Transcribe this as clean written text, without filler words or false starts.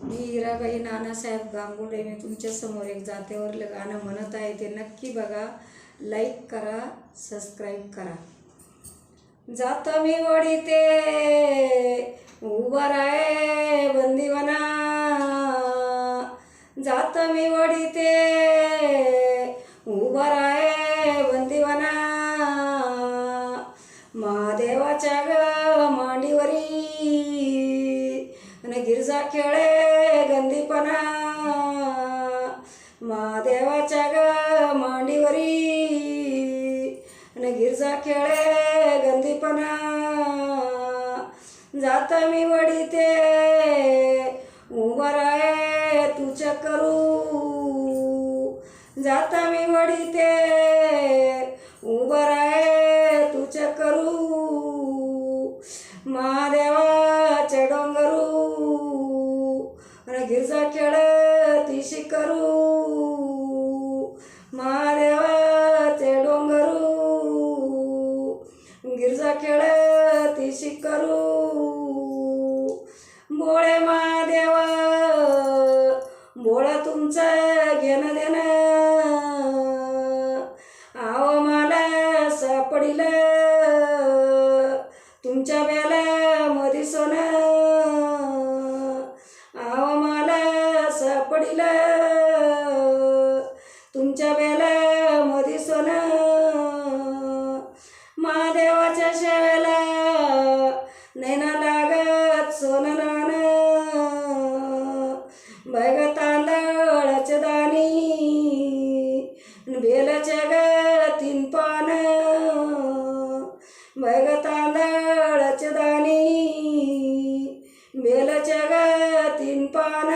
मी हिराबाई नानासाहेब गांगुर्डे. मी तुमच्यासमोर एक जात्यावरलं गाणं म्हणत आहे, ते नक्की बघा, लाईक करा, सबस्क्राईब करा. जात मी वडीते उभा राहे बंदिवना, जात मी वडीते उभा राहे बंदिवना, महादेवाच्या ग मांडीवरी आणि गिरजा खेळे गंदीपणा, महादेवाच्या ग मांडीवरी आणि गिरजा खेळे गंदीपणा, जात मी वडीते उभा राहे तुझ करू, जात मी वडीते उभा राहे तुझ करू, महादेवाच्या डोंगरू आणि गिरजा खेळतीशी करू, महादेवाचे डोंगरू गिरजा खेळतीशी करू, भोळे महादेवा भोळा तुमचं घेणं देणं, आव मला सापडिल तुमच्या बेला मधी सोनं, आव मला सापडिल तुमच्या बेला मधी सोनं, महादेवाच्या शेवेला नैना लागत सोनं नाणं, बैग तांदळाच्या दाणी बेलाच्या ग 3 पान, बैग तांदळाच्या दाणी बेलाच्या ग 3 पान,